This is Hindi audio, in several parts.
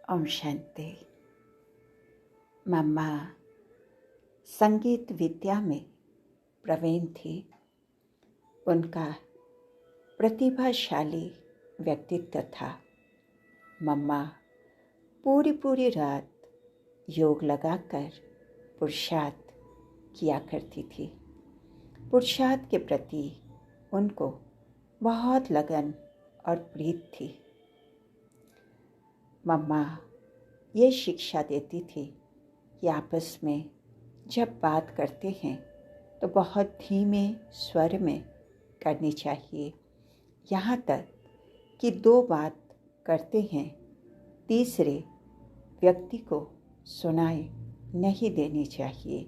ओम शांति। मम्मा संगीत विद्या में प्रवीण थी। उनका प्रतिभाशाली व्यक्तित्व था। मम्मा पूरी रात योग लगाकर पुरुषार्थ किया करती थी। पुरुषार्थ के प्रति उनको बहुत लगन और प्रीत थी। मम्मा ये शिक्षा देती थी कि आपस में जब बात करते हैं तो बहुत धीमे स्वर में करनी चाहिए। यहाँ तक कि दो बात करते हैं तीसरे व्यक्ति को सुनाई नहीं देनी चाहिए।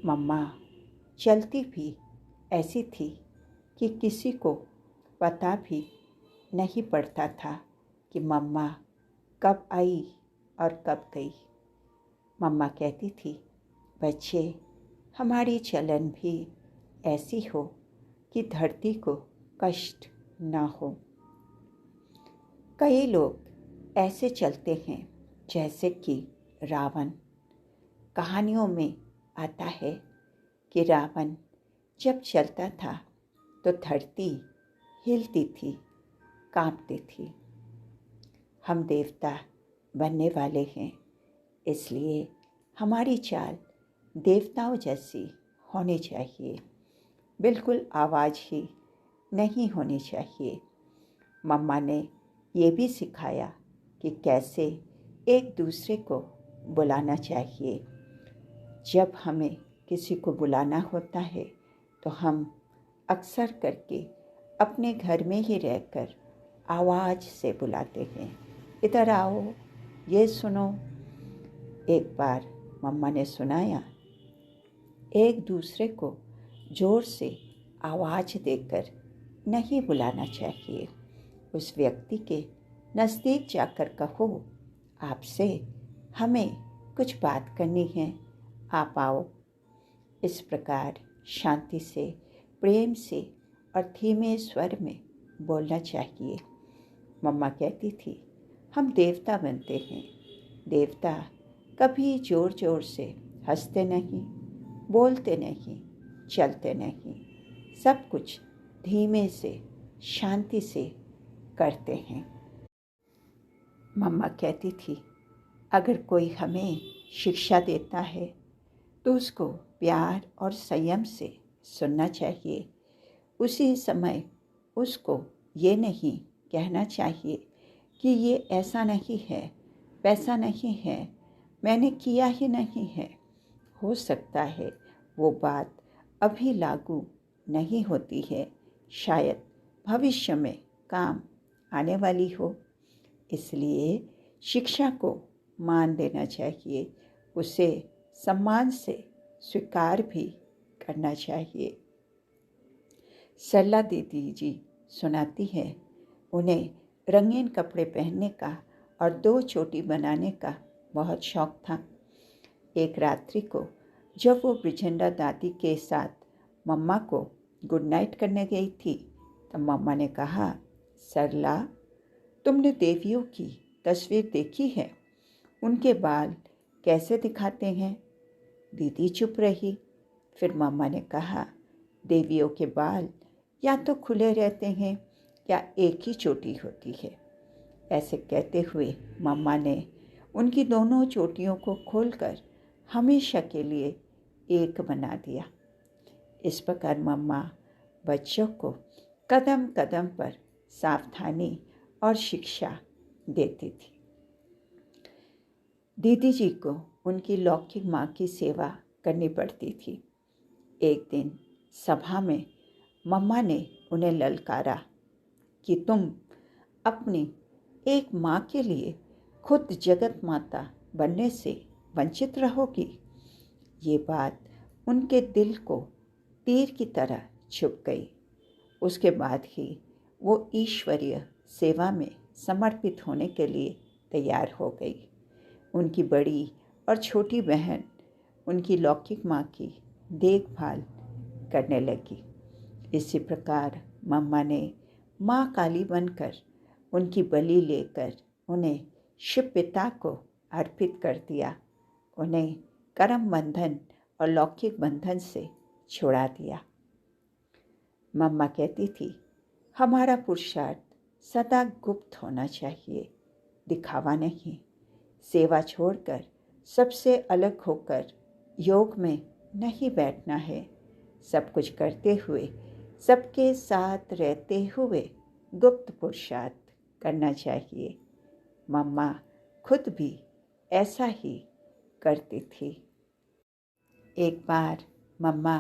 मम्मा चलती भी ऐसी थी कि किसी को पता भी नहीं पड़ता था कि मम्मा कब आई और कब गई। मम्मा कहती थी, बच्चे हमारी चलन भी ऐसी हो कि धरती को कष्ट ना हो। कई लोग ऐसे चलते हैं जैसे कि रावण। कहानियों में आता है कि रावण जब चलता था तो धरती हिलती थी, कांपती थी। हम देवता बनने वाले हैं, इसलिए हमारी चाल देवताओं जैसी होनी चाहिए। बिल्कुल आवाज़ ही नहीं होनी चाहिए। मम्मा ने ये भी सिखाया कि कैसे एक दूसरे को बुलाना चाहिए। जब हमें किसी को बुलाना होता है तो हम अक्सर करके अपने घर में ही रहकर आवाज़ से बुलाते हैं, इधर आओ, ये सुनो। एक बार मम्मा ने सुनाया, एक दूसरे को ज़ोर से आवाज़ देकर नहीं बुलाना चाहिए। उस व्यक्ति के नज़दीक जाकर कहो, आपसे हमें कुछ बात करनी है, आप आओ। इस प्रकार शांति से, प्रेम से और धीमे स्वर में बोलना चाहिए। मम्मा कहती थी, हम देवता बनते हैं। देवता कभी ज़ोर ज़ोर से हंसते नहीं, बोलते नहीं, चलते नहीं, सब कुछ धीमे से, शांति से करते हैं। मम्मा कहती थी, अगर कोई हमें शिक्षा देता है तो उसको प्यार और संयम से सुनना चाहिए। उसी समय उसको ये नहीं कहना चाहिए कि ये ऐसा नहीं है, वैसा नहीं है, मैंने किया ही नहीं है। हो सकता है वो बात अभी लागू नहीं होती है, शायद भविष्य में काम आने वाली हो। इसलिए शिक्षा को मान देना चाहिए, उसे सम्मान से स्वीकार भी करना चाहिए। सरला दीदी जी सुनाती है, उन्हें रंगीन कपड़े पहनने का और 2 चोटी बनाने का बहुत शौक़ था। एक रात्रि को जब वो ब्रिजेंडा दादी के साथ मम्मा को गुड नाइट करने गई थी तब मम्मा ने कहा, सरला तुमने देवियों की तस्वीर देखी है? उनके बाल कैसे दिखाते हैं? दीदी चुप रही। फिर मम्मा ने कहा, देवियों के बाल या तो खुले रहते हैं या एक ही चोटी होती है। ऐसे कहते हुए मम्मा ने उनकी दोनों चोटियों को खोलकर हमेशा के लिए एक बना दिया। इस प्रकार मम्मा बच्चों को कदम कदम पर सावधानी और शिक्षा देती थी। दीदी जी को उनकी लौकिक माँ की सेवा करनी पड़ती थी। एक दिन सभा में मम्मा ने उन्हें ललकारा कि तुम अपनी एक माँ के लिए खुद जगत माता बनने से वंचित रहोगी। ये बात उनके दिल को तीर की तरह छुप गई। उसके बाद ही वो ईश्वरीय सेवा में समर्पित होने के लिए तैयार हो गई। उनकी बड़ी और छोटी बहन उनकी लौकिक माँ की देखभाल करने लगी। इसी प्रकार मम्मा ने माँ काली बनकर उनकी बलि लेकर उन्हें शिव पिता को अर्पित कर दिया। उन्हें कर्म बंधन और लौकिक बंधन से छुड़ा दिया। मम्मा कहती थी, हमारा पुरुषार्थ सदा गुप्त होना चाहिए, दिखावा नहीं। सेवा छोड़कर सबसे अलग होकर योग में नहीं बैठना है। सब कुछ करते हुए, सबके साथ रहते हुए गुप्त पुरुषार्थ करना चाहिए। मम्मा खुद भी ऐसा ही करती थी। एक बार मम्मा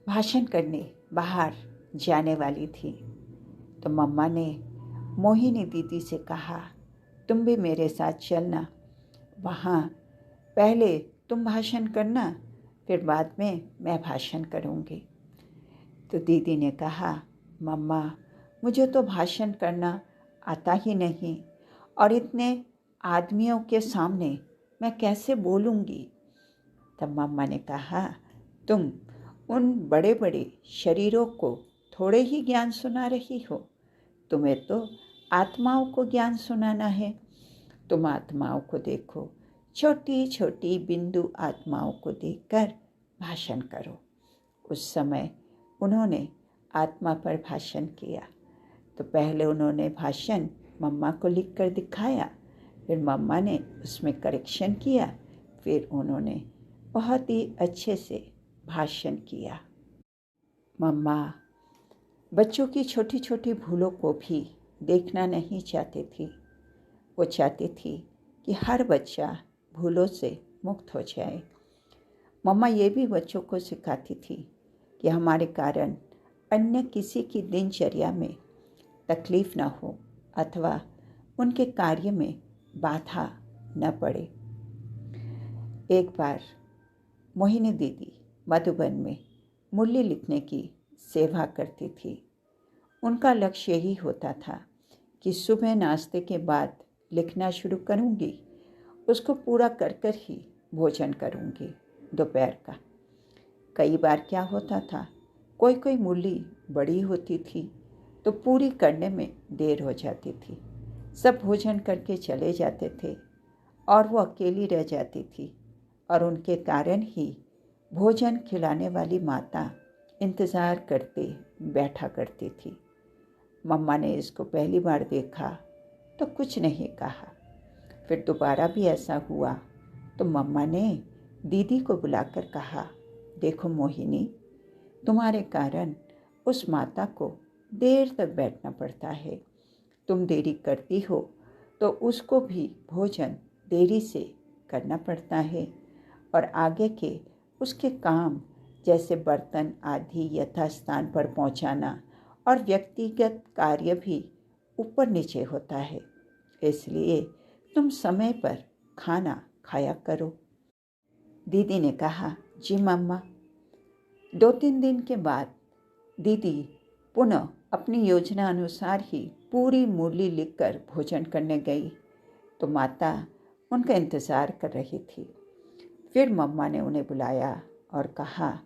भाषण करने बाहर जाने वाली थी, तो मम्मा ने मोहिनी दीदी से कहा, तुम भी मेरे साथ चलना, वहाँ पहले तुम भाषण करना, फिर बाद में मैं भाषण करूँगी। तो दीदी ने कहा, मम्मा मुझे तो भाषण करना आता ही नहीं, और इतने आदमियों के सामने मैं कैसे बोलूँगी। तब मम्मा ने कहा, तुम उन बड़े बड़े शरीरों को थोड़े ही ज्ञान सुना रही हो, तुम्हें तो आत्माओं को ज्ञान सुनाना है। तुम आत्माओं को देखो, छोटी छोटी बिंदु आत्माओं को देखकर भाषण करो। उस समय उन्होंने आत्मा पर भाषण किया। तो पहले उन्होंने भाषण मम्मा को लिख कर दिखाया, फिर मम्मा ने उसमें करेक्शन किया, फिर उन्होंने बहुत ही अच्छे से भाषण किया। मम्मा बच्चों की छोटी छोटी भूलों को भी देखना नहीं चाहती थी। वो चाहती थी कि हर बच्चा भूलों से मुक्त हो जाए। मम्मा ये भी बच्चों को सिखाती थी कि हमारे कारण अन्य किसी की दिनचर्या में तकलीफ न हो अथवा उनके कार्य में बाधा न पड़े। एक बार मोहिनी दीदी मधुबन में मुरली लिखने की सेवा करती थी। उनका लक्ष्य यही होता था कि सुबह नाश्ते के बाद लिखना शुरू करूँगी, उसको पूरा कर कर ही भोजन करूँगी दोपहर का। कई बार क्या होता था, कोई कोई मुरली बड़ी होती थी तो पूरी करने में देर हो जाती थी। सब भोजन करके चले जाते थे और वो अकेली रह जाती थी, और उनके कारण ही भोजन खिलाने वाली माता इंतज़ार करते बैठा करती थी। मम्मा ने इसको पहली बार देखा तो कुछ नहीं कहा। फिर दोबारा भी ऐसा हुआ तो मम्मा ने दीदी को बुलाकर कहा, देखो मोहिनी, तुम्हारे कारण उस माता को देर तक बैठना पड़ता है। तुम देरी करती हो तो उसको भी भोजन देरी से करना पड़ता है, और आगे के उसके काम जैसे बर्तन आदि यथास्थान पर पहुंचाना और व्यक्तिगत कार्य भी ऊपर नीचे होता है। इसलिए तुम समय पर खाना खाया करो। दीदी ने कहा, जी मम्मा। 2-3 दिन के बाद दीदी पुनः अपनी योजना अनुसार ही पूरी मुरली लिखकर भोजन करने गई तो माता उनका इंतज़ार कर रही थी। फिर मम्मा ने उन्हें बुलाया और कहा,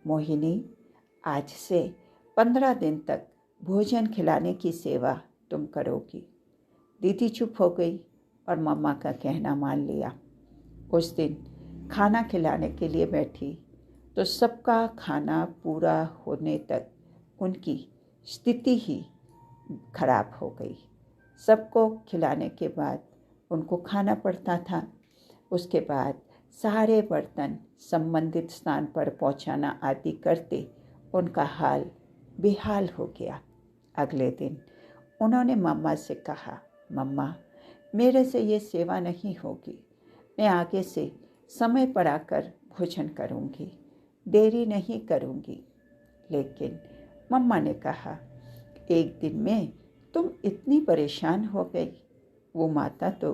मोहिनी, आज से 15 दिन तक भोजन खिलाने की सेवा तुम करोगी। दीदी चुप हो गई और मम्मा का कहना मान लिया। उस दिन खाना खिलाने के लिए बैठी तो सबका खाना पूरा होने तक उनकी स्थिति ही खराब हो गई। सबको खिलाने के बाद उनको खाना पड़ता था। उसके बाद सारे बर्तन संबंधित स्थान पर पहुंचाना आदि करते उनका हाल बेहाल हो गया। अगले दिन उन्होंने मम्मा से कहा, मम्मा, मेरे से ये सेवा नहीं होगी। मैं आगे से समय पर आकर भोजन करूँगी, देरी नहीं करूँगी। लेकिन मम्मा ने कहा, एक दिन में तुम इतनी परेशान हो गई। वो माता तो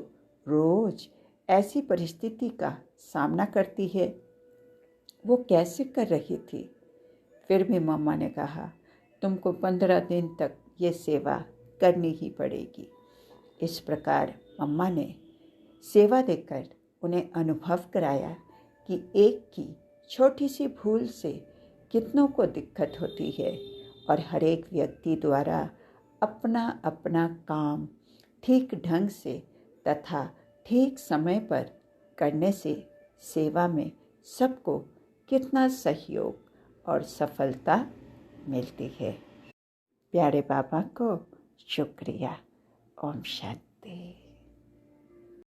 रोज ऐसी परिस्थिति का सामना करती है, वो कैसे कर रही थी। फिर भी मम्मा ने कहा, तुमको 15 दिन तक ये सेवा करनी ही पड़ेगी। इस प्रकार मम्मा ने सेवा देकर उन्हें अनुभव कराया कि एक की छोटी सी भूल से कितनों को दिक्कत होती है, और हर एक व्यक्ति द्वारा अपना अपना काम ठीक ढंग से तथा ठीक समय पर करने से सेवा में सबको कितना सहयोग और सफलता मिलती है। प्यारे बाबा को शुक्रिया। ओम शांति।